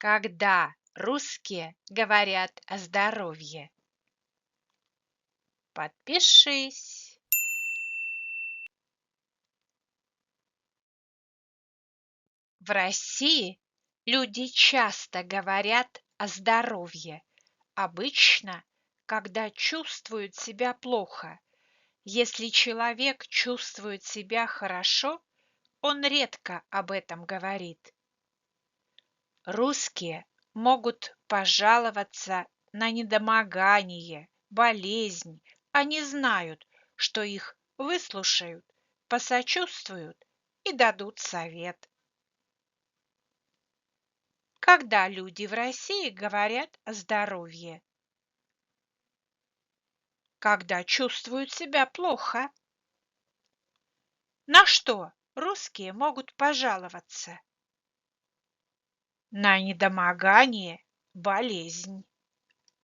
Когда русские говорят о здоровье? Подпишись. В России люди часто говорят о здоровье, обычно, когда чувствуют себя плохо. Если человек чувствует себя хорошо, он редко об этом говорит. Русские могут пожаловаться на недомогание, болезнь. Они знают, что их выслушают, посочувствуют и дадут совет. Когда люди в России говорят о здоровье? Когда чувствуют себя плохо. На что русские могут пожаловаться? На недомогание, болезнь.